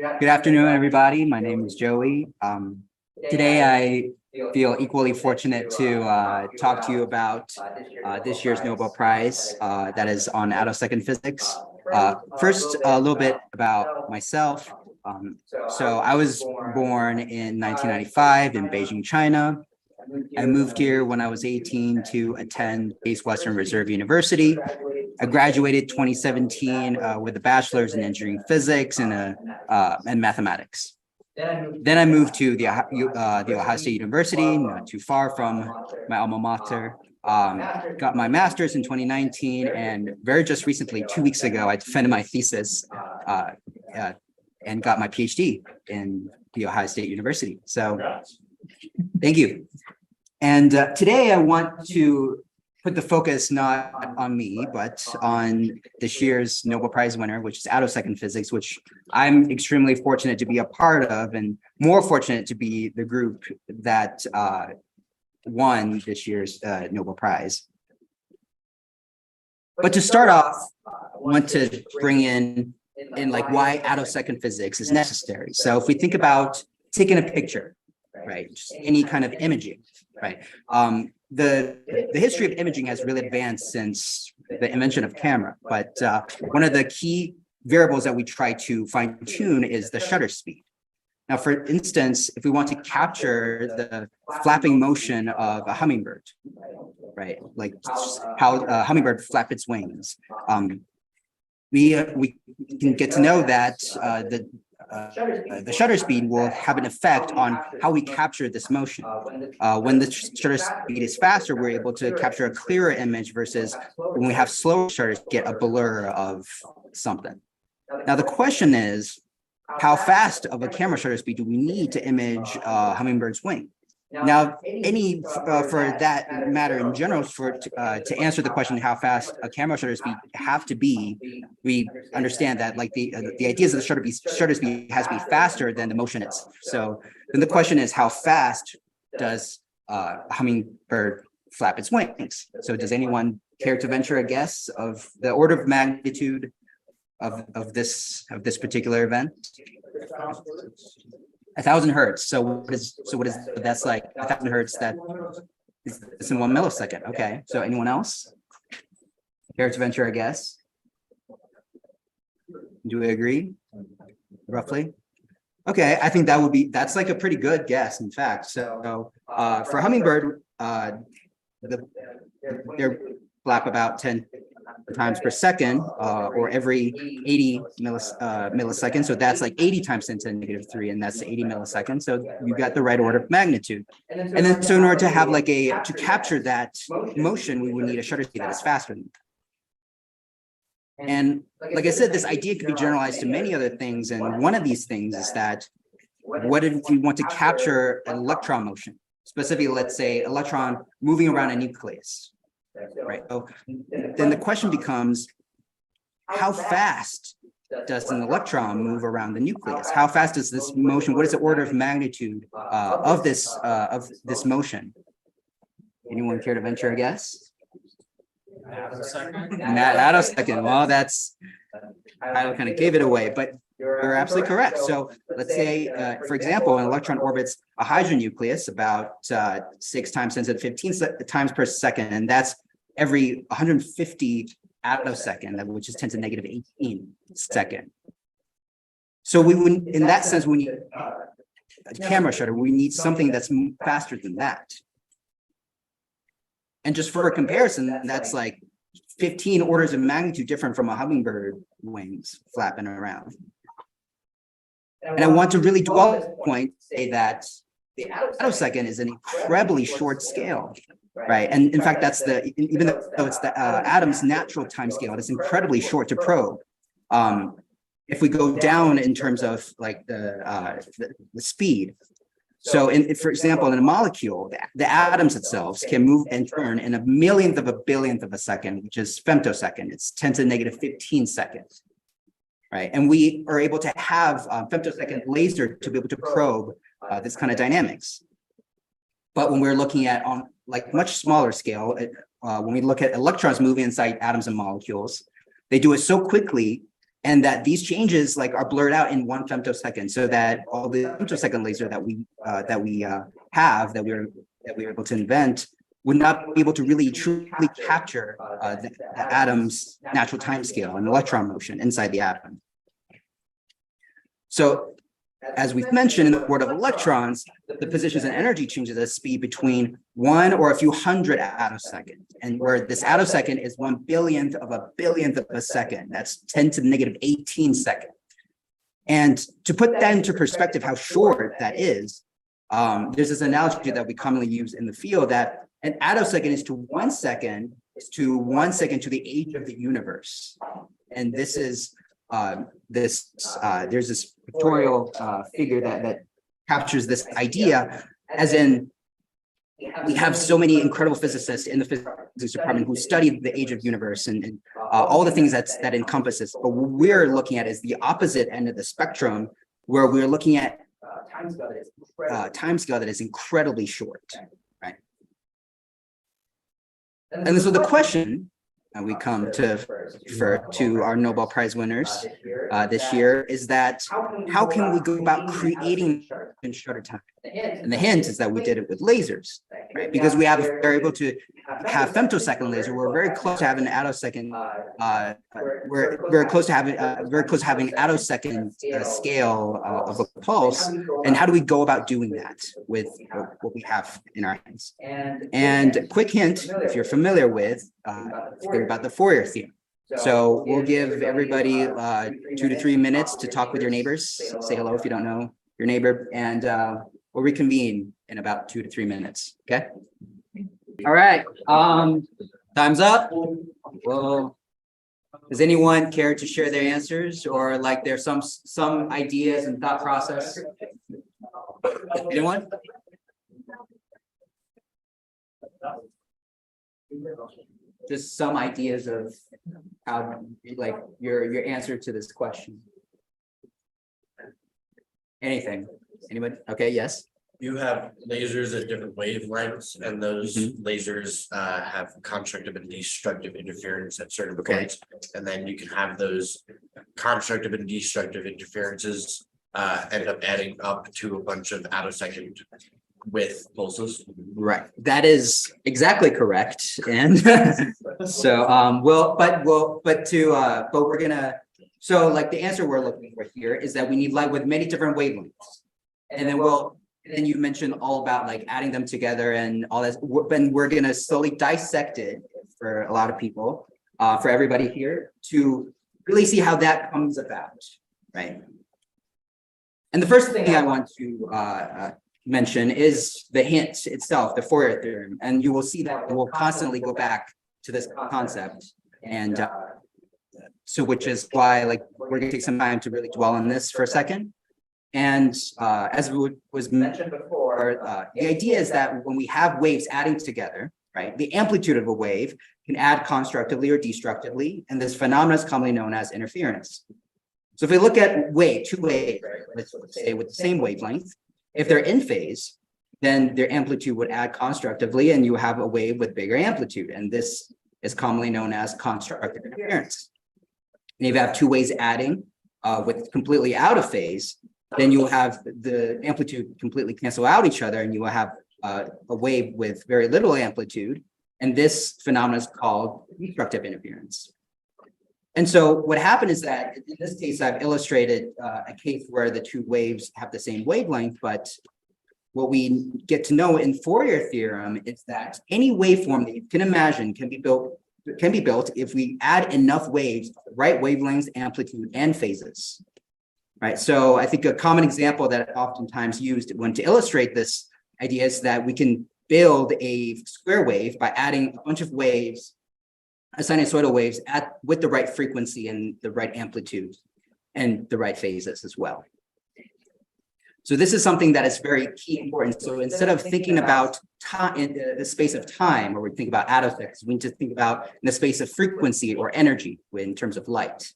Good afternoon, everybody. My name is Joey. Today, I feel equally fortunate to talk to you about this year's Nobel Prize that is on attosecond physics. First, a little bit about myself. So I was born in 1995 in Beijing, China. I moved here when I was 18 to attend Case Western Reserve University. I graduated 2017 with a bachelor's in engineering physics and mathematics. Then I moved to the Ohio State University, not too far from my alma mater. Got my master's in 2019, and very just recently, 2 weeks ago, I defended my thesis and got my PhD in the Ohio State University. So thank you. And today I want to put the focus not on me, but on this year's Nobel Prize winner, which is attosecond physics, which I'm extremely fortunate to be a part of, and more fortunate to be the group that won this year's Nobel Prize. But to start off, I want to bring in like why attosecond physics is necessary. So if we think about taking a picture, right, just any kind of imaging, right? The history of imaging has really advanced since the invention of camera, but one of the key variables that we try to fine tune is the shutter speed. Now, for instance, if we want to capture the flapping motion of a hummingbird, right, like how a hummingbird flaps its wings, we can get to know that the shutter speed will have an effect on how we capture this motion. When the shutter speed is faster, we're able to capture a clearer image versus when we have slower shutters, get a blur of something. Now, the question is, how fast of a camera shutter speed do we need to image a hummingbird's wing? Now, for that matter in general, to answer the question how fast a camera shutter speed have to be, we understand that like the ideas of the shutter speed has to be faster than the motion itself. So then the question is, how fast does a hummingbird flap its wings? So does anyone care to venture a guess of the order of magnitude of this particular event? 1,000 hertz. So what is that's like 1,000 hertz? That is in 1 millisecond. Okay. So anyone else care to venture a guess? Do we agree? Roughly. Okay. I think that's like a pretty good guess. In fact, so for hummingbird, they're flap about 10 times per second, or every 80 milliseconds. So that's like 80 times 10 to the negative 3, and that's 80 milliseconds. So you got the right order of magnitude. And then so in order to have like to capture that motion, we would need a shutter speed that is faster than that. And like I said, this idea could be generalized to many other things. And one of these things is that what if we want to capture an electron motion? Specifically, let's say electron moving around a nucleus. Right. So then the question becomes, how fast does an electron move around the nucleus? How fast is this motion? What is the order of magnitude of this motion? Anyone care to venture a guess? Attosecond. Well, I kind of gave it away, but you're absolutely correct. So let's say, for example, an electron orbits a hydrogen nucleus about 6 times 10 to the 15 times per second, and that's every 150 attosecond, which is 10 to the negative 18 second. So we would, in that sense, we need a camera shutter. We need something that's faster than that. And just for a comparison, that's like 15 orders of magnitude different from a hummingbird wings flapping around. And I want to really dwell on this point, say that the attosecond is an incredibly short scale, right? And in fact, that's even though it's the atom's natural time scale, it's incredibly short to probe. If we go down in terms of like the speed, so for example, in a molecule, the atoms themselves can move and turn in a millionth of a billionth of a second, which is femtosecond. It's 10 to the negative 15 seconds. Right, and we are able to have femtosecond laser to be able to probe this kind of dynamics. But when we're looking at on like much smaller scale, when we look at electrons moving inside atoms and molecules, they do it so quickly and that these changes like are blurred out in 1 femtosecond, so that all the femtosecond laser that we were able to invent would not be able to really truly capture the atom's natural time scale and electron motion inside the atom. So, as we've mentioned, in the world of electrons, the positions and energy changes at a speed between 1 or a few hundred attoseconds, and where this attosecond is 1/1000000000th of a billionth of a second. That's 10 to the negative 18 seconds. And to put that into perspective, how short that is, there's this analogy that we commonly use in the field that an attosecond is to 1 second to the age of the universe. And this is there's this pictorial figure that captures this idea, as in we have so many incredible physicists in the physics department who study the age of the universe and all the things that encompasses. But what we're looking at is the opposite end of the spectrum, where we're looking at time scale that is incredibly short, right? And so the question we come to refer to our Nobel Prize winners this year is that how can we go about creating in shorter time? And the hint is that we did it with lasers, right? Because we're able to have femtosecond laser. We're very close to having an attosecond. We're very close to having attosecond scale of a pulse. And how do we go about doing that with what we have in our hands? And a quick hint, if you're familiar with, think about the Fourier theorem. So we'll give everybody 2 to 3 minutes to talk with your neighbors. Say hello if you don't know your neighbor, and we'll reconvene in about 2 to 3 minutes. Okay. All right. Time's up. Well, does anyone care to share their answers or like there's some ideas and thought process? Anyone? Just some ideas of how, like, your answer to this question. Anything? Anybody? Okay, yes. You have lasers at different wavelengths, and those lasers have constructive and destructive interference at certain points. And then you can have those constructive and destructive interferences end up adding up to a bunch of attosecond with pulses. Right. That is exactly correct. And so we're gonna, so like the answer we're looking for here is that we need light with many different wavelengths. And then you mentioned all about like adding them together and all that. And we're gonna slowly dissect it for a lot of people, for everybody here, to really see how that comes about, right? And the first thing I want to mention is the hint itself, the Fourier theorem, and you will see that we'll constantly go back to this concept, and so which is why like we're gonna take some time to really dwell on this for a second. And as was mentioned before, the idea is that when we have waves adding together, right, the amplitude of a wave can add constructively or destructively, and this phenomenon is commonly known as interference. So if we look at two waves, let's say with the same wavelength, if they're in phase, then their amplitude would add constructively, and you have a wave with bigger amplitude, and this is commonly known as constructive interference. And if you have two waves adding with completely out of phase, then you'll have the amplitude completely cancel out each other, and you will have a wave with very little amplitude, and this phenomenon is called destructive interference. And so what happened is that in this case, I've illustrated a case where the two waves have the same wavelength, but what we get to know in Fourier theorem is that any waveform that you can imagine can be built if we add enough waves, right wavelengths, amplitude, and phases. Right. So I think a common example that oftentimes used when to illustrate this idea is that we can build a square wave by adding a bunch of waves, sinusoidal waves with the right frequency and the right amplitude and the right phases as well. So this is something that is very key important. So instead of thinking about time in the space of time, or we think about attoseconds, we need to think about in the space of frequency or energy in terms of light.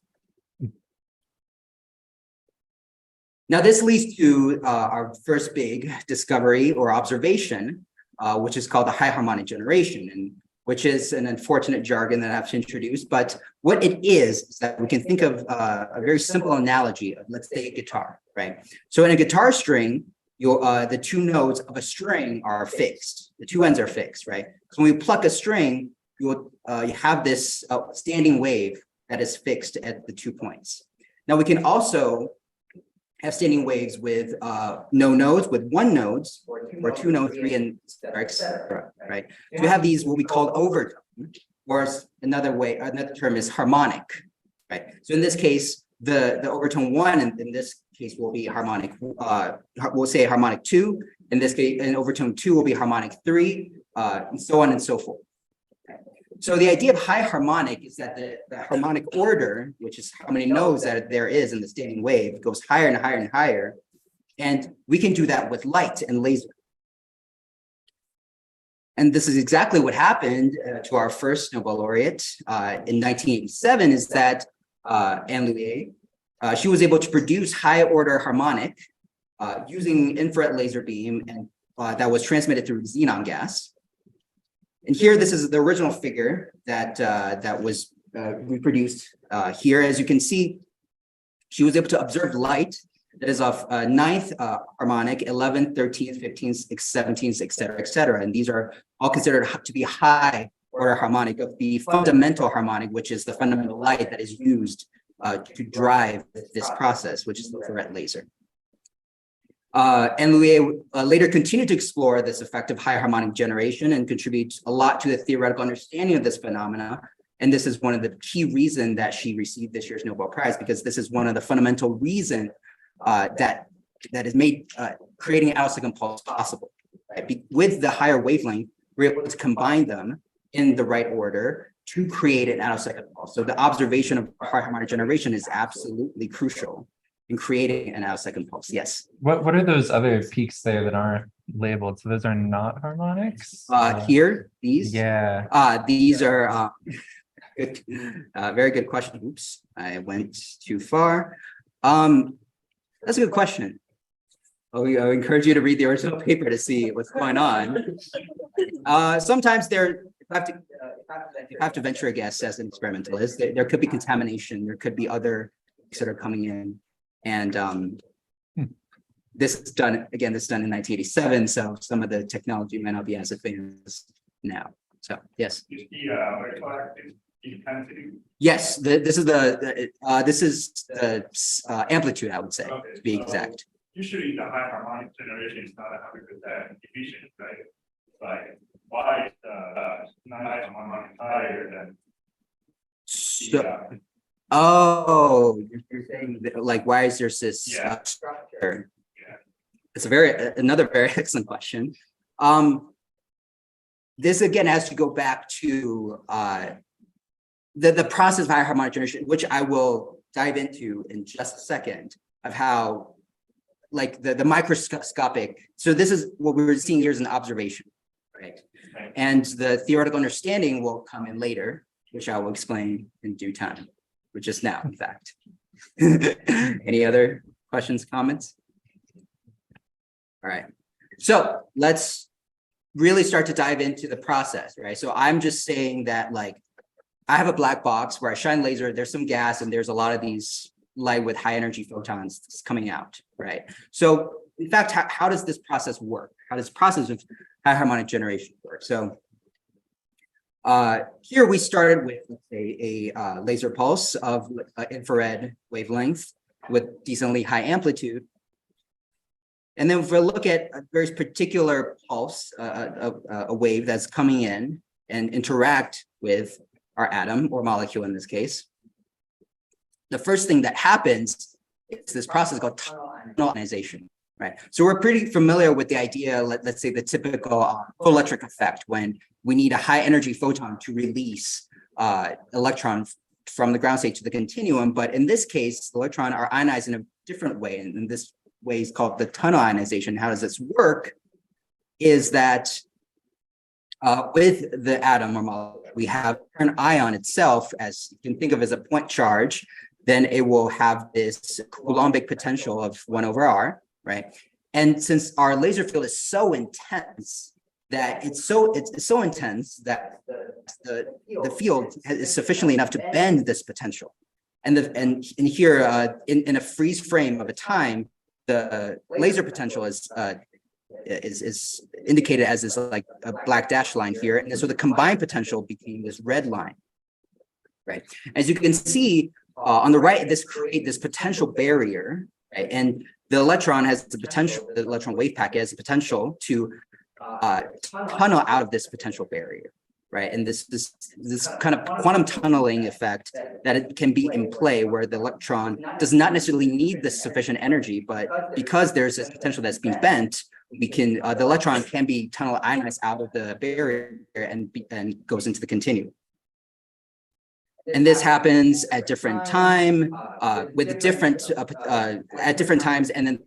Now this leads to our first big discovery or observation, which is called the high harmonic generation. And which is an unfortunate jargon that I have to introduce. But what it is that we can think of a very simple analogy of, let's say, a guitar, right? So in a guitar string, the two nodes of a string are fixed. The two ends are fixed, right? So when we pluck a string, you have this standing wave that is fixed at the 2 points. Now we can also have standing waves with no nodes, with one nodes, or two nodes, three, and et cetera, right? So we have these what we call overtone, or another term is harmonic, right? So in this case, the overtone 1 in this case will be harmonic. We'll say harmonic 2. In this case, and overtone 2 will be harmonic 3, and so on and so forth. So the idea of high harmonic is that the harmonic order, which is how many nodes that there is in the standing wave, goes higher and higher and higher. And we can do that with light and laser. And this is exactly what happened to our first Nobel laureate in 1987, is that Anne Louis, she was able to produce high order harmonic using infrared laser beam, and that was transmitted through xenon gas. And here, this is the original figure that was reproduced here. As you can see, she was able to observe light that is of 9th harmonic, 11th, 13th, 15th, 17th, et cetera. And these are all considered to be high order harmonic of the fundamental harmonic, which is the fundamental light that is used to drive this process, which is the infrared laser. And Louis later continued to explore this effect of high harmonic generation and contribute a lot to the theoretical understanding of this phenomena. And this is one of the key reasons that she received this year's Nobel Prize, because this is one of the fundamental reasons that has made creating an attosecond pulse possible. Right? With the higher wavelength, we're able to combine them in the right order to create an attosecond pulse. So the observation of high harmonic generation is absolutely crucial in creating an attosecond pulse. Yes. What are those other peaks there that aren't labeled? So those are not harmonics? Here, these. Yeah. These are good, very good question. Oops, I went too far. That's a good question. I encourage you to read the original paper to see what's going on. Sometimes you have to venture a guess as an experimentalist. There could be contamination. There could be other things that are coming in. And this is done, again, this is done in 1987. So some of the technology may not be as advanced now. So, yes. Yes, this is the amplitude, I would say, to be exact. Usually the high harmonic generation is not 100% efficient, right? Like, why is the high harmonic higher than Oh, you're saying that, like, why is there this structure? Yeah. It's another very excellent question. This again has to go back to the process of high harmonic generation, which I will dive into in just a second, of how, like, the microscopic. So this is what we were seeing here as an observation, right? And the theoretical understanding will come in later, which I will explain in due time. Or just now, in fact. Any other questions, comments? All right. So let's really start to dive into the process, right? So I'm just saying that, like, I have a black box where I shine laser, there's some gas, and there's a lot of these light with high energy photons coming out, right? So in fact, how does this process work? How does the process of high harmonic generation work? So here we started with, let's say, a laser pulse of infrared wavelength with decently high amplitude. And then if we look at a very particular pulse, a wave that's coming in and interact with our atom or molecule in this case, the first thing that happens is this process called tunnel ionization. Right. So we're pretty familiar with the idea, let's say the typical photoelectric effect, when we need a high energy photon to release electron from the ground state to the continuum. But in this case, the electron are ionized in a different way. And this way is called the tunnel ionization. How does this work? Is that with the atom or molecule, we have an ion itself, as you can think of as a point charge, then it will have this Coulombic potential of 1/r. Right. And since our laser field is so intense, that it's so intense that the field is sufficiently enough to bend this potential. And here in a freeze frame of a time, the laser potential is indicated as this like a black dashed line here, and so the combined potential became this red line, right? As you can see on the right, this create this potential barrier, right? And the electron has the potential, the electron wave packet has the potential to tunnel out of this potential barrier, right? And this kind of quantum tunneling effect that it can be in play where the electron does not necessarily need the sufficient energy, but because there's this potential that's being bent, we can the electron can be tunnel ionized out of the barrier and goes into the continuum. And this happens at different time with different at different times, and then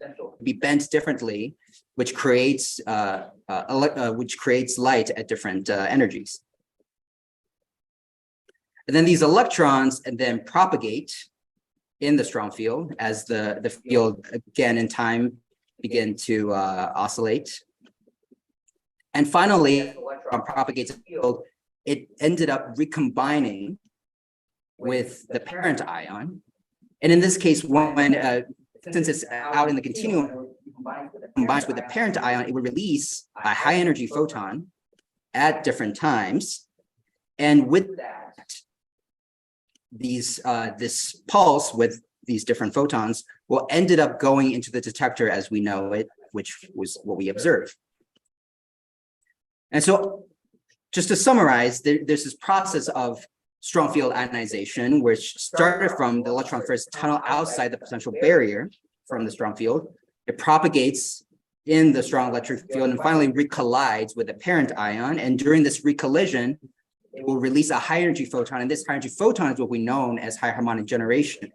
be bent differently, which creates light at different energies. And then these electrons and then propagate in the strong field as the field again in time begin to oscillate. And finally, electron propagates the field, it ended up recombining with the parent ion. And in this case, when since it's out in the continuum, combines with the parent ion, it would release a high energy photon at different times. And with that, these this pulse with these different photons will ended up going into the detector as we know it, which was what we observed. And so just to summarize, there's this process of strong field ionization, which started from the electron first tunnel outside the potential barrier from the strong field. It propagates in the strong electric field and finally recollides with the parent ion. And during this recollision, it will release a high energy photon. And this high energy photon is what we know as high harmonic generation.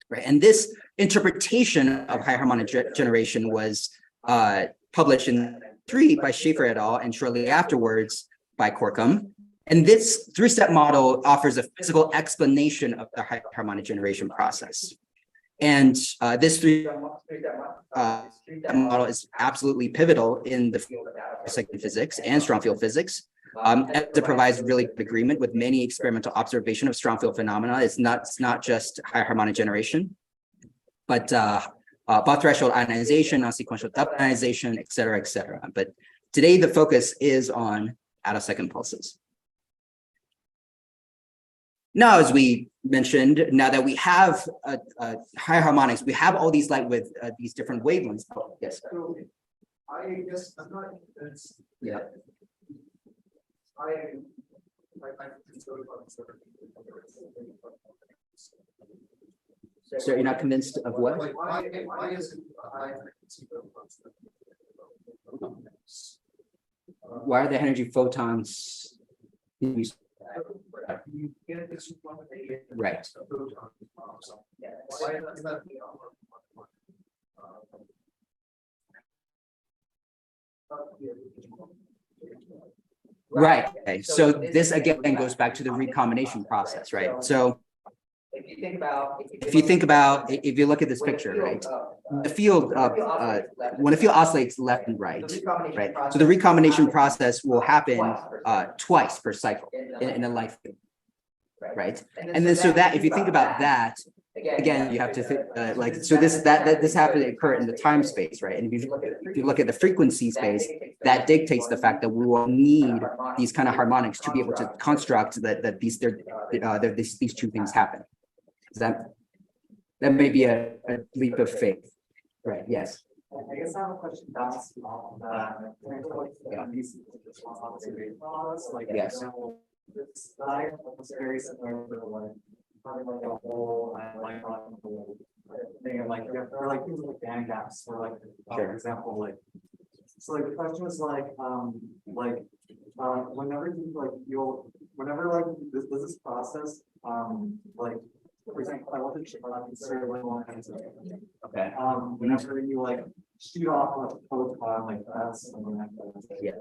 Right? And this interpretation of high harmonic generation was published in 1993 by Schaefer et al. And shortly afterwards by Corkum. And this three-step model offers a physical explanation of the high harmonic generation process. And this three-step model is absolutely pivotal in the field of attosecond physics and strong field physics. As it provides really good agreement with many experimental observation of strong field phenomena. It's not just high harmonic generation, but above threshold ionization, non-sequential double ionization, et cetera, et cetera. But today the focus is on attosecond pulses. Now, as we mentioned, now that we have high harmonics, we have all these light with these different wavelengths. Oh, yes. I guess I'm not. Yeah. So you're not convinced of what? Why is it Why are the energy photons? you get this Right. Right. Okay. So this again goes back to the recombination process, right? So if you think about, if you look at this picture, right, the field, when a field oscillates left and right, so the recombination process will happen twice per cycle in a life field, right? And then so that, if you think about that, again, you have to think so this happened to occur in the time space, right? And if you look at the frequency space, that dictates the fact that we will need these kind of harmonics to be able to construct that these two things happen. That may be a leap of faith, right? Yes. I guess I have a question about Yes. This diagram was very similar to like having like a hole and like thing and like or like things like band gaps or like for example like so like the question was like whenever you like whenever like this process like for example I wasn't sure I consider like one kind of Okay. whenever you like shoot off a photon like that's something like that. Yeah.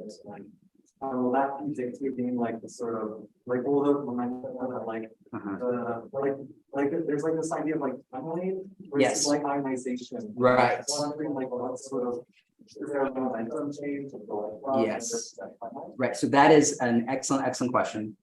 Will that be dictating like the sort of like all the momentum like there's like this idea of like tunneling versus like ionization. Right. So I'm wondering like what sort of Is there a momentum change of the electron? Yes. Right, so that is an excellent question.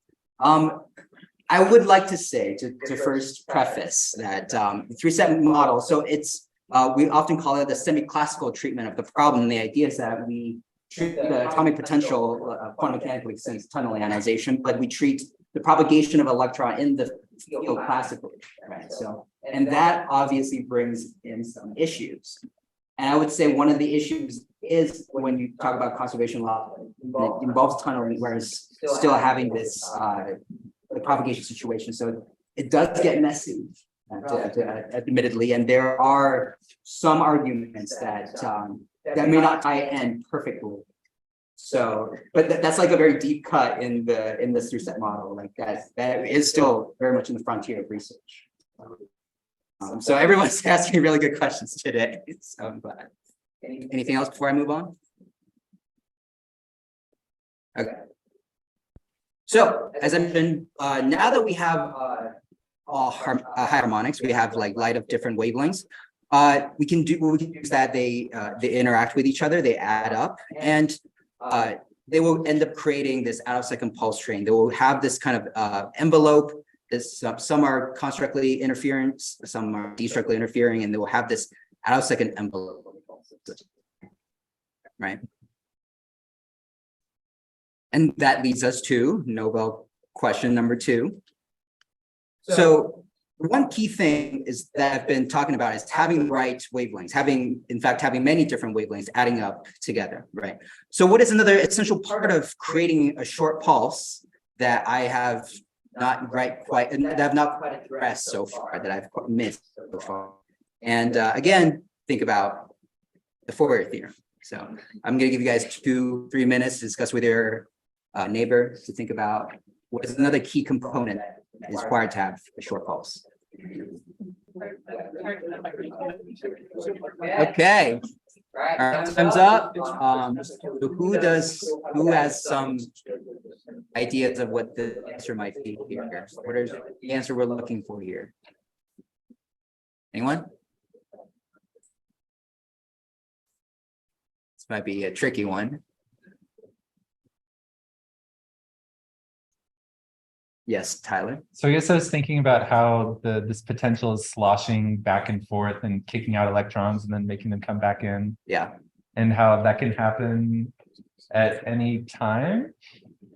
I would like to say to first preface that the three-step model, so it's we often call it the semi-classical treatment of the problem. The idea is that we treat the atomic potential quantum mechanically since tunnel ionization, but we treat the propagation of electron in the field classically, right? So, and that obviously brings in some issues. And I would say one of the issues is when you talk about conservation law, it involves tunneling, whereas still having this the propagation situation. So it does get messy, admittedly, and there are some arguments that that may not tie in perfectly. So, but that's like a very deep cut in this three-step model, like that is still very much in the frontier of research. So everyone's asking really good questions today. So I'm glad. Anything else before I move on? Okay. So as I mentioned, now that we have all high harmonics, we have like light of different wavelengths. We can use that they interact with each other, they add up, and they will end up creating this attosecond pulse train. They will have this kind of envelope. Some are constructively interfering, some are destructively interfering, and they will have this attosecond envelope. Right. And that leads us to Nobel question number 2. So one key thing is that I've been talking about is having the right wavelengths, having many different wavelengths adding up together, right? So what is another essential part of creating a short pulse that I have not quite addressed so far, that I've missed so far? And again, think about the Fourier theorem. So I'm going to give you guys 2-3 minutes to discuss with your neighbor to think about what is another key component that is required to have a short pulse. Okay. All right, time's up. So who has some ideas of what the answer might be here? What is the answer we're looking for here? Anyone? This might be a tricky one. Yes, Tyler. So I guess I was thinking about how this potential is sloshing back and forth and kicking out electrons and then making them come back in. Yeah. And how that can happen at any time.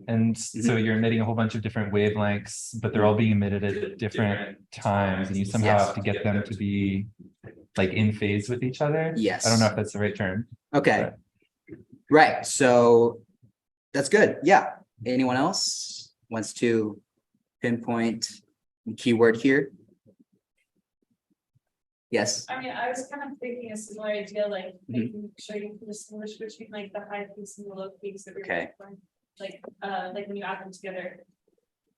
And so you're emitting a whole bunch of different wavelengths, but they're all being emitted at different times, and you somehow have to get them to be like in phase with each other. Yes. I don't know if that's the right term. Okay. Right. So that's good. Yeah. Anyone else wants to pinpoint the keyword here? Yes. I mean, I was kind of thinking a similar idea, like making sure you can distinguish between like the high peaks and the low peaks of your waveform. Like when you add them together,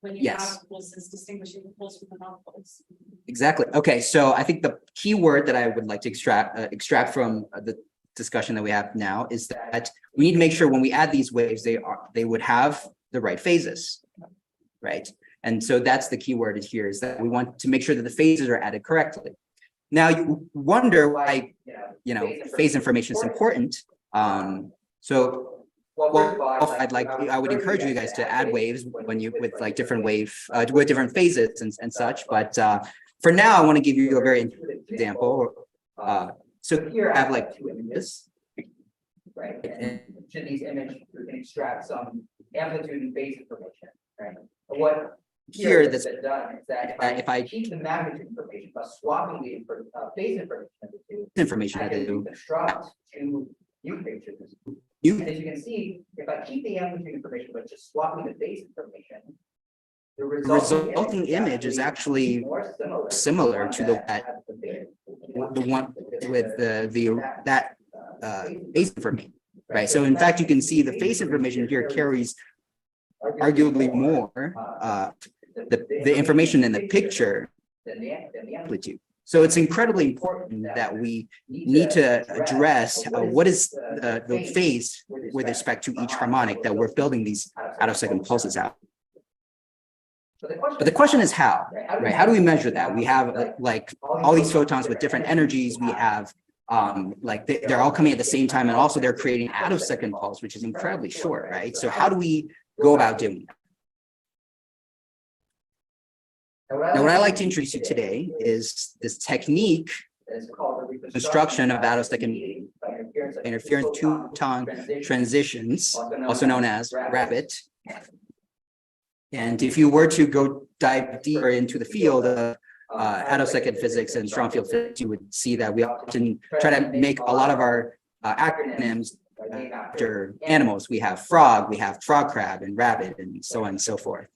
when you have pulses, distinguishing the pulse from the non-pulse. Exactly. Okay, so I think the key word that I would like to extract from the discussion that we have now is that we need to make sure when we add these waves, they would have the right phases, right? And so that's the key word here, is that we want to make sure that the phases are added correctly. Now you wonder why, phase information is important. So I would encourage you guys to add waves when with like different with different phases and such. But for now, I want to give you a very intuitive example. So here I have like 2 images, right? And each of these images we can extract some amplitude and phase information, right? What here that's done is that if I keep the magnitude information by swapping the phase information, I can construct 2 new pictures. And as you can see, if I keep the amplitude information but just swapping the phase information, the resulting image is actually more similar to the one with that phase information, right? So in fact, you can see the phase information here carries arguably more the information in the picture than the amplitude. So it's incredibly important that we need to address what is the phase with respect to each harmonic that we're building these attosecond pulses out. But the question is how, right? How do we measure that? We have like all these photons with different energies. We have like they're all coming at the same time, and also they're creating attosecond pulse, which is incredibly short, right? So how do we go about doing that? Now, what I'd like to introduce you today is this technique, construction of attosecond interference two-photon transitions, also known as RABBITT. And if you were to go dive deeper into the field of attosecond physics and strong field physics, you would see that we often try to make a lot of our acronyms after animals. We have frog, we have frog crab, and rabbit, and so on and so forth.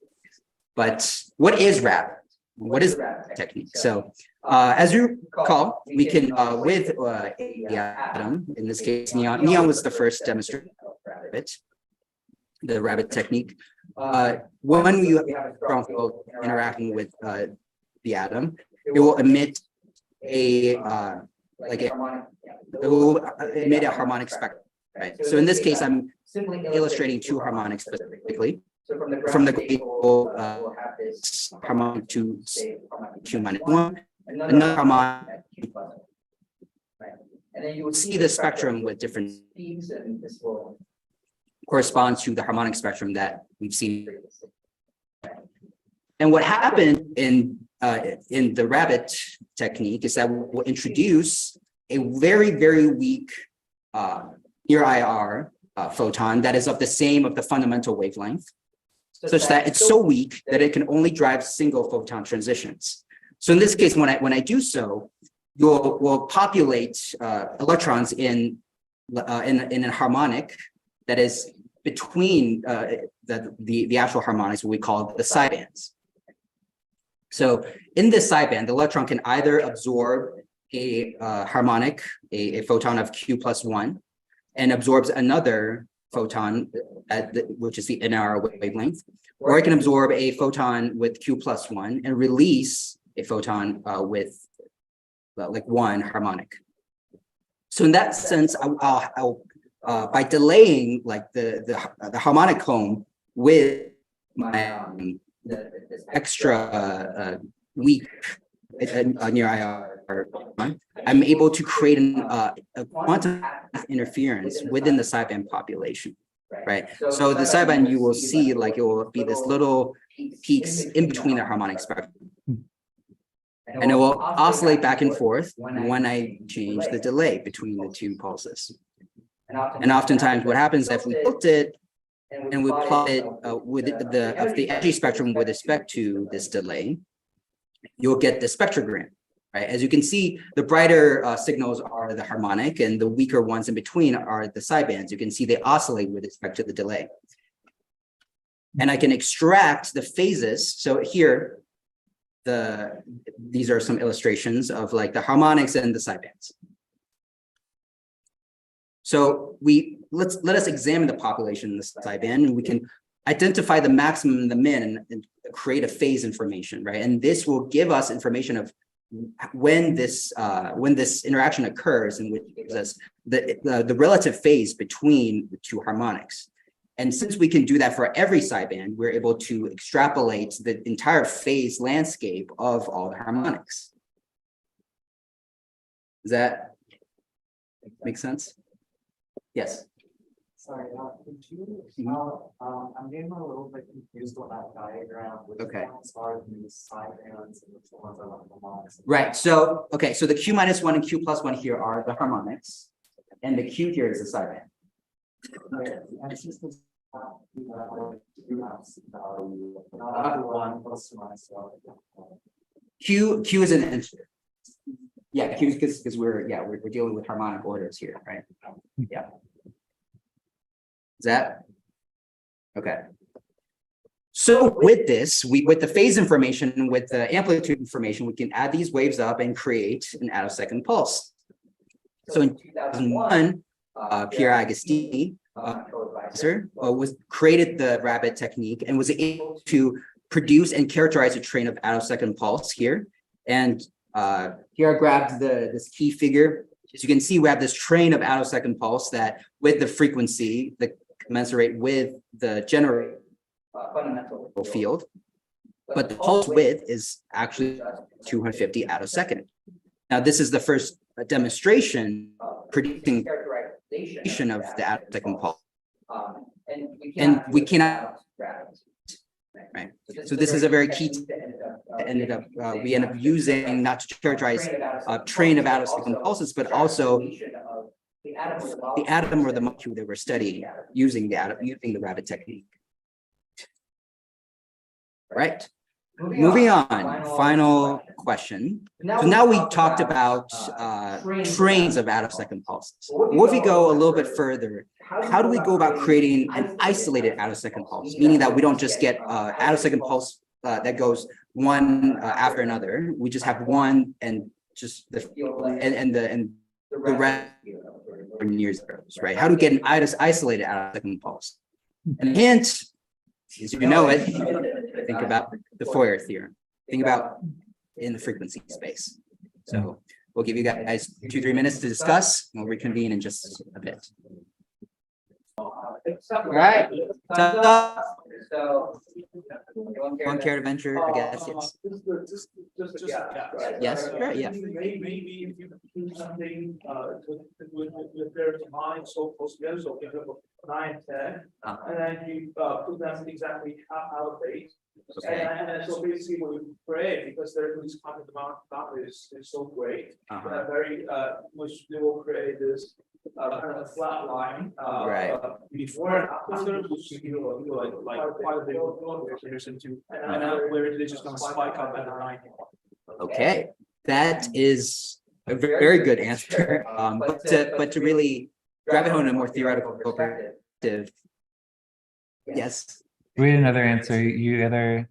But what is RABBITT? What is RABBITT technique? So as you recall, we can with the atom, in this case neon. Neon was the first demonstrator of RABBITT, the RABBITT technique. When you have a strong field interacting with the atom, it will emit a harmonic spectrum, right? So in this case, I'm simply illustrating two harmonics specifically. So from the graph, we'll have this harmonic to Q minus 1, another harmonic, right? And then you will see the spectrum with different speeds, and this will correspond to the harmonic spectrum that we've seen previously. And what happened in the RABBITT technique is that we'll introduce a very, very weak near IR photon that is of the fundamental wavelength, such that it's so weak that it can only drive single photon transitions. So in this case, when I do so, we'll populate electrons in a harmonic that is between the actual harmonics, what we call the sidebands. So in this sideband, the electron can either absorb a harmonic, a photon of Q plus 1, and absorbs another photon which is the NR wavelength, or it can absorb a photon with Q plus 1 and release a photon with like one harmonic. So in that sense, I'll by delaying like the harmonic cone with my this extra weak near IR, I'm able to create a quantum interference within the sideband population, right? So the sideband, you will see like it will be this little peaks in between the harmonic spectrum. And it will oscillate back and forth when I change the delay between the two pulses. And oftentimes what happens is if we put it and we plot it with the energy spectrum with respect to this delay, you'll get the spectrogram, right? As you can see, the brighter signals are the harmonic, and the weaker ones in between are the sidebands. You can see they oscillate with respect to the delay. And I can extract the phases. So here, these are some illustrations of like the harmonics and the sidebands. So let us examine the population in the sideband, and we can identify the maximum and the min and create a phase information, right? And this will give us information of when this interaction occurs, and which gives us the relative phase between the two harmonics. And since we can do that for every sideband, we're able to extrapolate the entire phase landscape of all the harmonics. Does that make sense? Yes. Sorry, could you, I'm getting a little bit confused with that diagram. Which ones are the sidebands and which ones are like harmonics? Right. So, okay. So the Q minus 1 and Q plus 1 here are the harmonics, and the Q here is the sideband. Q is an integer. Yeah, Q because we're dealing with harmonic orders here, right? Yeah. Is that okay? So with this, with the phase information, with the amplitude information, we can add these waves up and create an attosecond pulse. So in 2001, Pierre Agostini created the RABBITT technique and was able to produce and characterize a train of attosecond pulse here. And here I grabbed this key figure. As you can see, we have this train of attosecond pulse that with the frequency, the commensurate with the generated fundamental field, but the pulse width is actually 250 attosecond. Now, this is the first a demonstration predicting characterization of the attosecond pulse. And we cannot, right? So this is a very key. We end up using not to characterize a train of attosecond pulses, but also the atom or the molecule that we're studying using the RABBITT technique. Right. Moving on, final question. So now we talked about trains of attosecond pulses. What if we go a little bit further? How do we go about creating an isolated attosecond pulse? Meaning that we don't just get attosecond pulse that goes one after another. We just have one and just the rest are near zeros, right? How do we get an isolated attosecond pulse? And hint, as you know it, think about the Fourier theorem. Think about in the frequency space. So we'll give you guys 2-3 minutes to discuss. We'll reconvene in just a bit. All right. So, one care to venture, I guess, yes. Yes, right, yeah. Maybe if you do something with their harmonic so close together, so you have 9 and 10, and then you put them exactly how they. Okay. And then so basically what we pray, because their this kind of amount is so great, very much they will create this kind of flat line Right. before and after, which you like quite a big comparison to, and then where they just gonna spike up at the 9. Okay, that is a very good answer. But to really grab it home in a more theoretical perspective. Yes. Wait, another answer. You either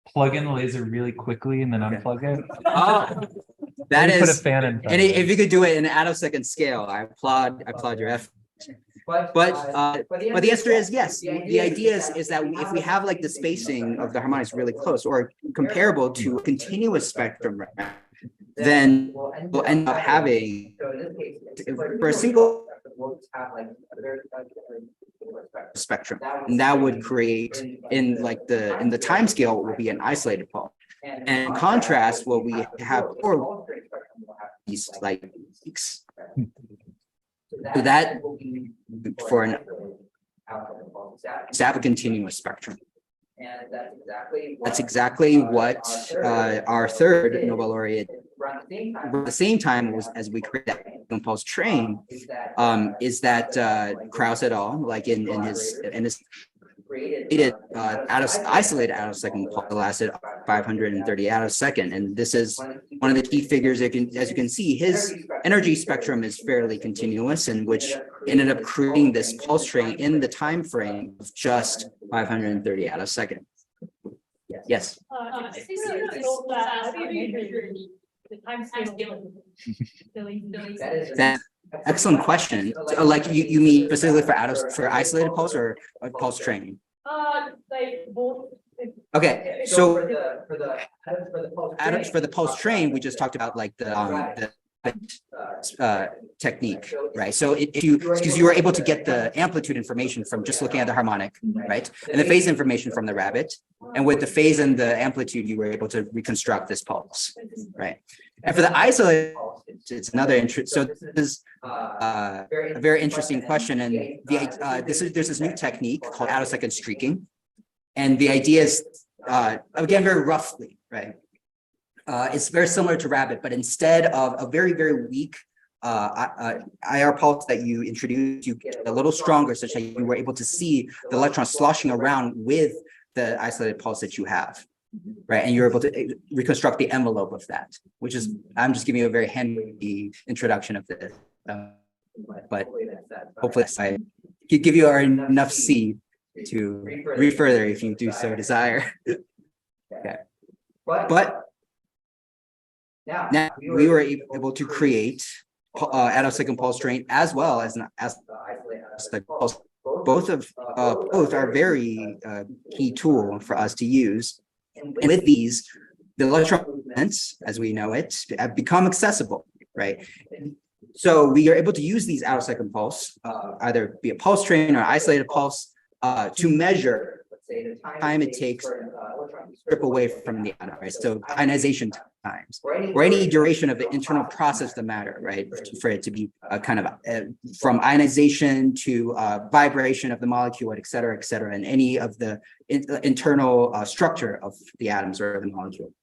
plug in the laser really quickly and then unplug it. Oh, that Put a is, fan in. and if you could do it in an attosecond scale, I applaud your effort. But the answer is yes. The idea is that if we have like the spacing of the harmonics really close or comparable to a continuous spectrum, then we'll end up having for a single spectrum, and that would create in the time scale will be an isolated pulse. And in contrast, what we have for these like peaks. So that for an have a continuous spectrum. And that's exactly what our third Nobel laureate at the same time was as we create that impulse train is that Krauss et al. Like in his created isolated attosecond pulse lasted 530 attosecond, and this is one of the key figures. As you can see, his energy spectrum is fairly continuous, and which ended up creating this pulse train in the time frame of just 530 attosecond. Yes. That excellent question. So, like you mean specifically for isolated pulse or a pulse train? Like both. Okay, so for the pulse train, we just talked about like the technique, right? So because you were able to get the amplitude information from just looking at the harmonic, right? And the phase information from the RABBITT, and with the phase and the amplitude, you were able to reconstruct this pulse, right? And for the isolated pulse, it's another interest. So this is a very interesting question, and there's this new technique called attosecond streaking, and the idea is again very roughly, right? It's very similar to RABBITT, but instead of a very, very weak IR pulse that you introduce, you get a little stronger such that you were able to see the electron sloshing around with the isolated pulse that you have, right? And you're able to reconstruct the envelope of that, which is, I'm just giving you a very handy introduction of this. But hopefully I could give you enough seed to read further if you do so desire. Okay. But now we were able to create attosecond pulse train as well as the pulse. Both are very key tool for us to use. And with these, the electron movements, as we know it, have become accessible, right? So we are able to use these attosecond pulse, either be a pulse train or isolated pulse, to measure, let's say, the time it takes to strip away from the atom, right? So ionization time. times, or any duration of the internal process of the matter, right? For it to be kind of from ionization to vibration of the molecule, et cetera, and any of the internal structure of the atoms or the molecule.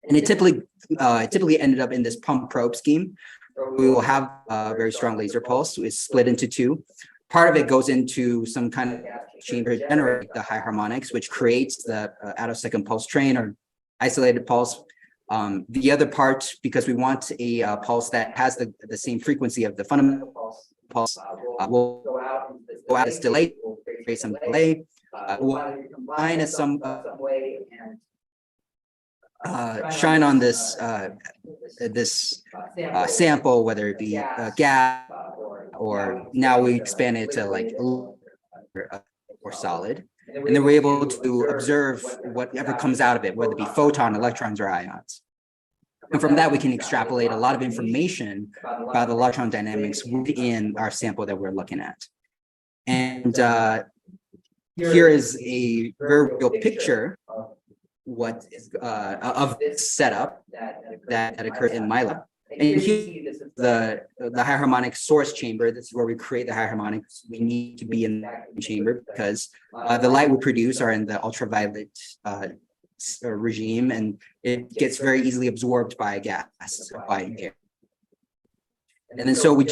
And it typically ended up in this pump probe scheme. We will have a very strong laser pulse. It's split into two. Part of it goes into some kind of chamber to generate the high harmonics, which creates the attosecond pulse train or isolated pulse. The other part, because we want a pulse that has the same frequency of the fundamental pulse, will go out as delay, create some delay. We'll combine in some way and shine on this sample, whether it be gas or now we expand it to like or solid, and then we're able to observe whatever comes out of it, whether it be photon, electrons, or ions. And from that, we can extrapolate a lot of information about the electron dynamics within our sample that we're looking at. And here is a very real picture what is of this setup that occurred in my lab. And here the high harmonic source chamber. This is where we create the high harmonics. We need to be in that chamber because the light we produce are in the ultraviolet regime, and it gets very easily absorbed by gas, by air. And then so we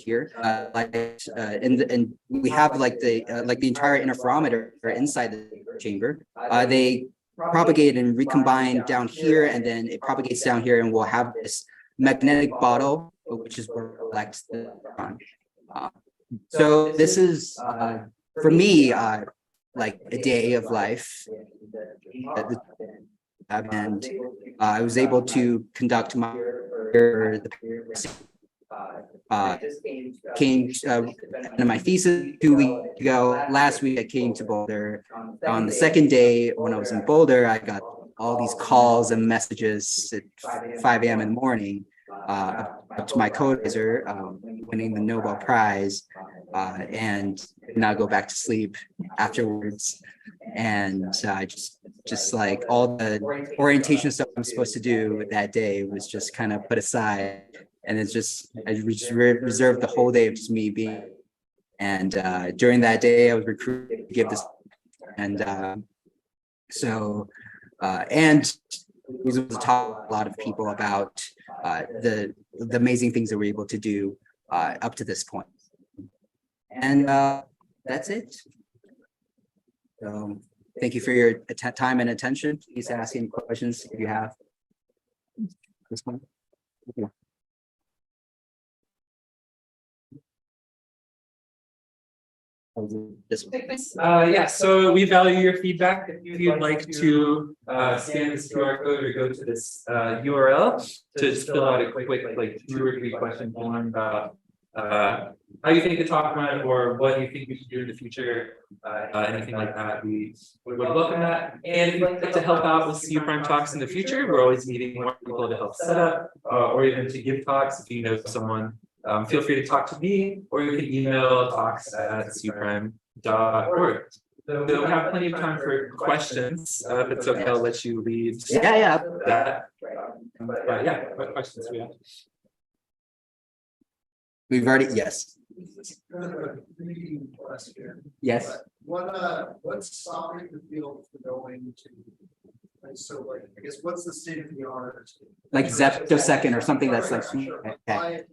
here, and we have like the entire interferometer inside the chamber. They propagate and recombine down here, and then it propagates down here, and we'll have this magnetic bottle, which is where we collect the electron. So this is for me like a day of life, and I was able to conduct my came to my thesis 2 weeks ago. Last week I came to Boulder. On the second day when I was in Boulder, I got all these calls and messages at 5 a.m. in the morning up to my co-advisor winning the Nobel Prize, and did not go back to sleep afterwards. And just like all the orientation stuff I'm supposed to do that day was just kind of put aside. And it's just, I just reserved the whole day of just me being, and during that day I was recruited to give this, and and we was able to talk to a lot of people about the amazing things that we're able to do up to this point. And that's it. So thank you for your time and attention. Please ask any questions if you have. This one. Yeah. Yeah, so we value your feedback. If you'd like to scan this QR code or go to this URL to just fill out a quick like 2 or 3 question form about how you think the talk went or what you think we should do in the future, anything like that, we would welcome that. And if you'd like to help out with CU Prime talks in the future, we're always needing more people to help set up or even to give talks. If you know someone, feel free to talk to me, or you can email talks@cuprime.org. So we'll have plenty of time for questions. If it's okay, I'll let you lead. Yeah. That. But yeah, what questions we have? We've already, yes. Yes. What's stopping the field from going to? So like, I guess what's the state of the art? Like Attosecond or something that's like. Okay.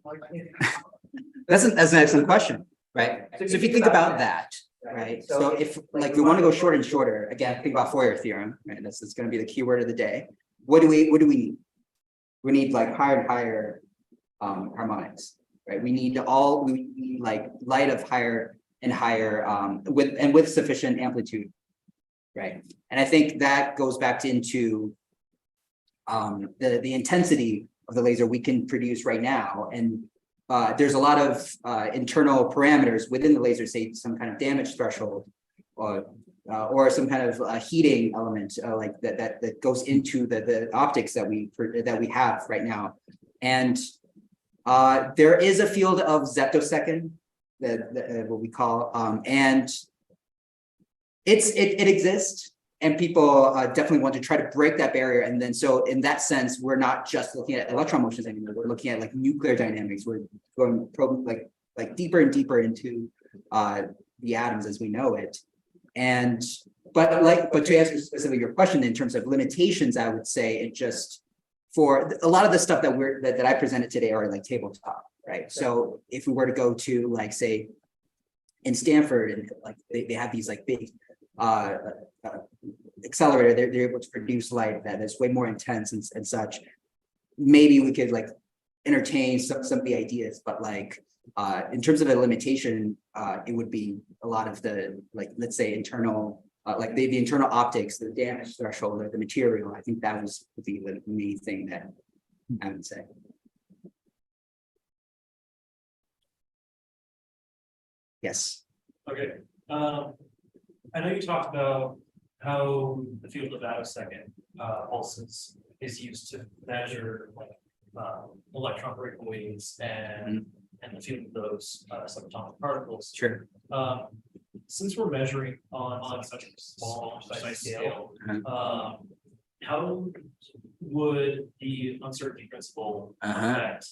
That's an excellent question, right? So if you think about that, right? So if like we want to go shorter and shorter, again, think about Fourier theorem, right? That's going to be the keyword of the day. What do we need? We need like higher and higher harmonics, right? We need like light of higher and higher with sufficient amplitude. Right. And I think that goes back into the intensity of the laser we can produce right now. And there's a lot of internal parameters within the laser, say some kind of damage threshold or some kind of heating element like that goes into the optics that we have right now. And there is a field of Attosecond that what we call and it exists. and people definitely want to try to break that barrier. And then, so in that sense, we're not just looking at electron motions anymore. We're looking at like nuclear dynamics. We're going like deeper and deeper into the atoms as we know it. And but to answer specifically your question in terms of limitations, I would say it just for a lot of the stuff that I presented today are like tabletop, right? So if we were to go to like say in Stanford and like they have these like big accelerator, they're able to produce light that is way more intense and such. Maybe we could like entertain some of the ideas, but like in terms of a limitation, it would be a lot of the like, let's say internal like the internal optics, the damage threshold, or the material. I think that would be the main thing that I would say. Yes. Okay. I know you talked about how the field of attosecond pulses is used to measure like electron breakaways and the field of those subatomic particles. Sure. Since we're measuring on such a small precise scale, how would the uncertainty principle affect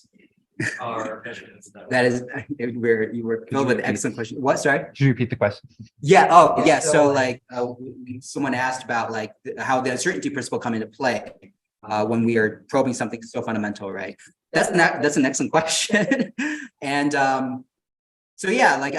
our measurements? That is, you were filled with excellent question. What? Sorry. Could you repeat the question? Yeah. Oh, yeah. So like, someone asked about like how the uncertainty principle come into play when we are probing something so fundamental, right? That's an excellent question. And so yeah, like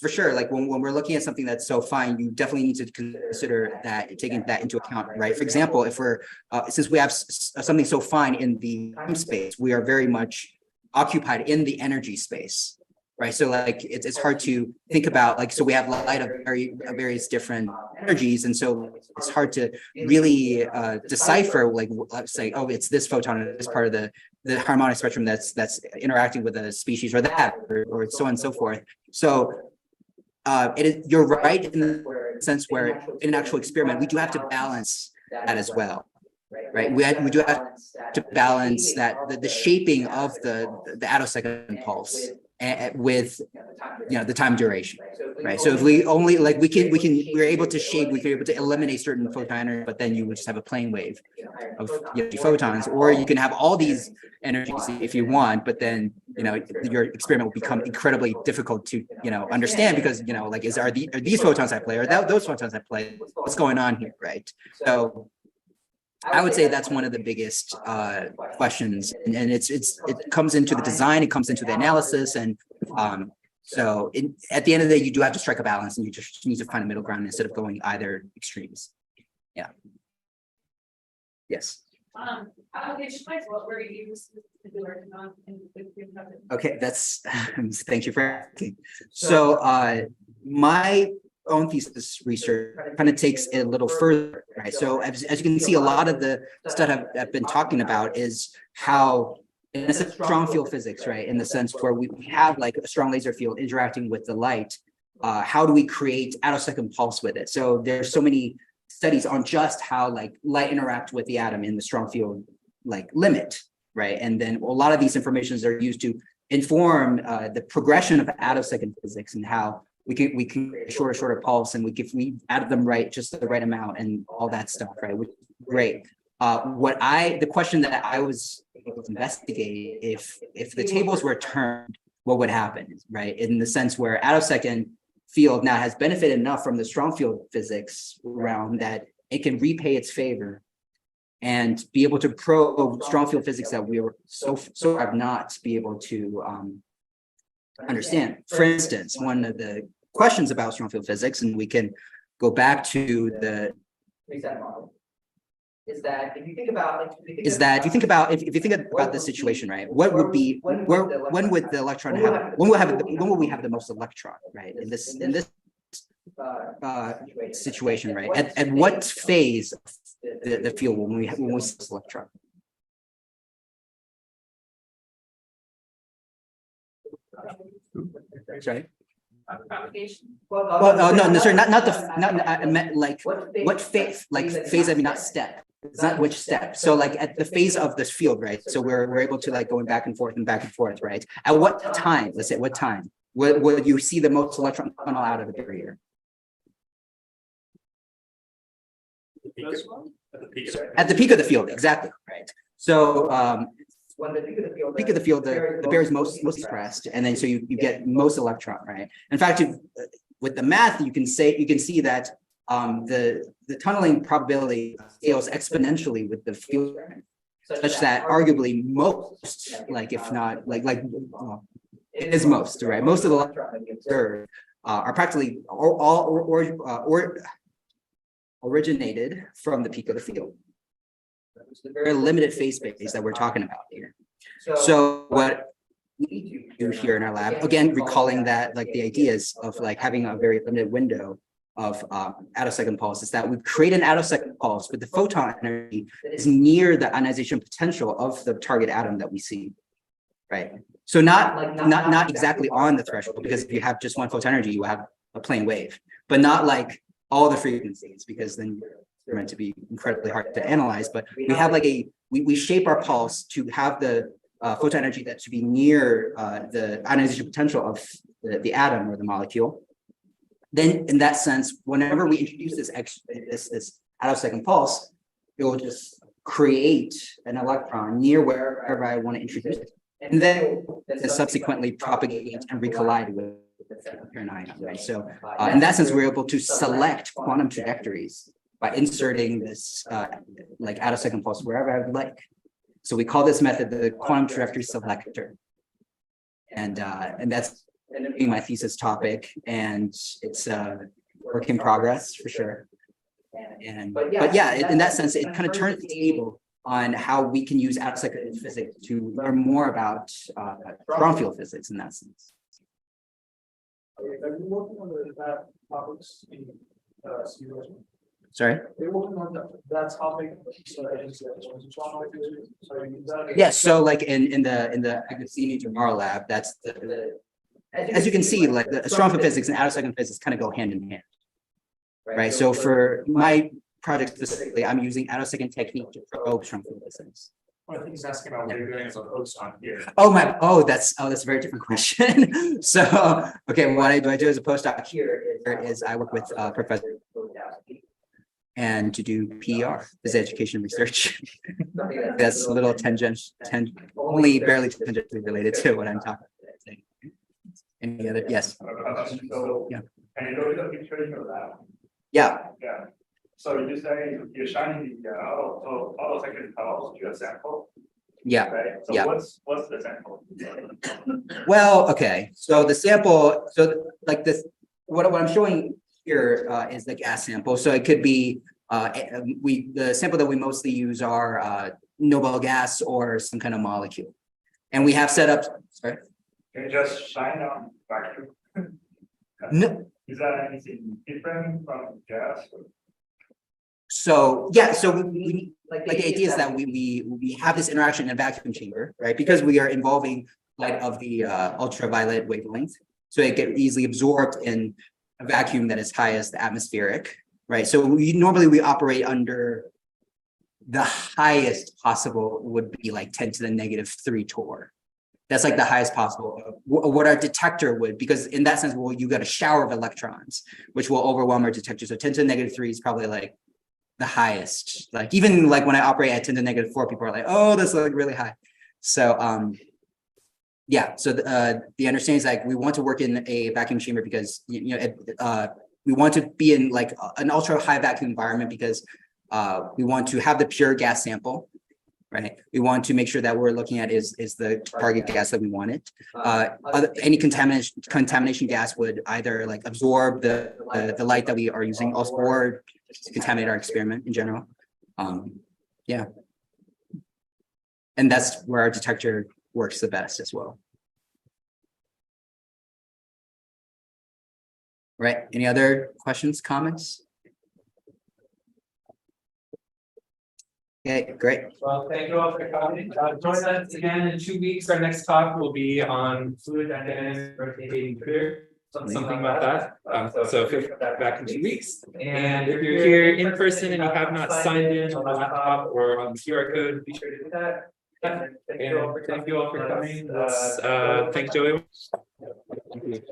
for sure, like when we're looking at something that's so fine, you definitely need to consider that, taking that into account, right? For example, if we're since we have something so fine in the time space, we are very much occupied in the energy space, right? So like it's hard to think about, like, so we have light of various different energies, and so it's hard to really decipher, like, let's say, oh, it's this photon in this part of the harmonic spectrum that's interacting with a species or that, or so on and so forth. So you're right in the sense where in an actual experiment we do have to balance that as well, right? We do have to balance that the shaping of the attosecond pulse with the time duration, right? So if we only like we're able to eliminate certain photon energy, but then you would just have a plane wave of photons, or you can have all these energies if you want, but then your experiment will become incredibly difficult to understand, because like are these photons at play, or those photons at play? What's going on here, right? So I would say that's one of the biggest questions, and it comes into the design, it comes into the analysis, and so at the end of the day, you do have to strike a balance, and you just need to find a middle ground instead of going either extremes. Yeah. Yes. Application-wise, what were you working on? Okay, that's thank you for asking. So my own thesis research kind of takes it a little further, right? So as you can see, a lot of the stuff I've been talking about is how, and it's a strong field physics, right? In the sense where we have like a strong laser field interacting with the light. How do we create attosecond pulse with it? So there's so many studies on just how like light interact with the atom in the strong field like limit, right? And then a lot of these informations are used to inform the progression of attosecond physics, and how we can create a shorter pulse, and if we added them right, just the right amount and all that stuff, right? Which is great. The question that I was able to investigate, if the tables were turned, what would happen, right? In the sense where attosecond field now has benefited enough from the strong field physics realm that it can repay its favor and be able to probe strong field physics that we were so have not be able to understand. For instance, one of the questions about strong field physics, and we can go back to the model, is that if you think about this situation, right? When would the electron have? When will we have the most electron, right? In this situation, right? At what phase of the field when we see this electron? Sorry. Well, no, sorry, not I meant like what phase, phase. I mean, not step. It's not which step. So like at the phase of this field, right? So we're able to like going back and forth, right? At what time? Let's say what time will you see the most electron funnel out of the barrier? This one? At the peak of the field, exactly, right? So when the peak of the field, the Bayer is most expressed, and then so you get most electron, right? In fact, with the math, you can see that the tunneling probability scales exponentially with the field, such that arguably most, like if not well, it is most, right? Most of the electrons that we observe are practically all originated from the peak of the field. It's the very limited phase space that we're talking about here. So what we do here in our lab, again, recalling that like the ideas of like having a very limited window of attosecond pulse, is that we create an attosecond pulse with the photon energy that is near the ionization potential of the target atom that we see, right? So not exactly on the threshold, because if you have just one photon energy, you have a plane wave, but not like all the frequencies, because then they're meant to be incredibly hard to analyze. But we have like we shape our pulse to have the photon energy that should be near the ionization potential of the atom or the molecule. Then in that sense, whenever we introduce this attosecond pulse, it will just create an electron near wherever I want to introduce it. And then subsequently propagate and recollide with an ion, right? So in that sense, we're able to select quantum trajectories by inserting this like attosecond pulse wherever I would like. So we call this method the quantum trajectory selector. And that's being my thesis topic, and it's a work in progress for sure. But yeah, in that sense, it kind of turns the table on how we can use attosecond physics to learn more about strong field physics in that sense. Are you working on that topics in CUS? Sorry? Are you working on that topic? Yes, so like in the Agostini-DiMauro lab, that's as you can see, like the strong field physics and attosecond physics kind of go hand in hand, right? So for my project specifically, I'm using attosecond technique to probe strong field physics. Well, I think he's asking about what you're doing as a postdoc here. That's a very different question. So okay, what I do as a postdoc here is I work with Professor Lewandowski and to do PER, physics education research. That's a little only barely tangentially related to what I'm talking about today. Any other? Yes. Yeah. And you look at the picture in your lab. Yeah. Yeah. So you say you're shining the attosecond pulse to your sample. Yeah. Right? So yeah. what's the sample? Well, okay. So the sample, so like this, what I'm showing here is the gas sample. So it could be the sample that we mostly use are Nobel gas or some kind of molecule, and we have set up. Sorry. Can you just shine on vacuum? No. Is that anything different from gas? So yeah, so we like the idea is that we have this interaction in a vacuum chamber, right? Because we are involving light of the ultraviolet wavelength, so it gets easily absorbed in a vacuum that is highest atmospheric, right? So normally we operate under the highest possible would be like 10⁻³ torr. That's like the highest possible, what our detector would, because in that sense, well, you got a shower of electrons, which will overwhelm our detector. So 10⁻³ is probably like the highest. Like even like when I operate at 10⁻⁴, people are like, oh, that's like really high. So yeah, so the understanding is like we want to work in a vacuum chamber because we want to be in like an ultra high vacuum environment because we want to have the pure gas sample. Right. We want to make sure that we're looking at is the target gas that we wanted. Any contamination gas would either like absorb the light that we are using or contaminate our experiment in general. Yeah. And that's where our detector works the best as well. Right. Any other questions, comments? Okay, great. Well, thank you all for coming. Join us again in 2 weeks. Our next talk will be on fluid dynamics, rotating clear, something about that. So feel free to come back in 2 weeks. And if you're here in person and you have not signed in on the laptop or on the QR code, be sure to do that. And thank you all for coming. Thanks, Joey. Thank you.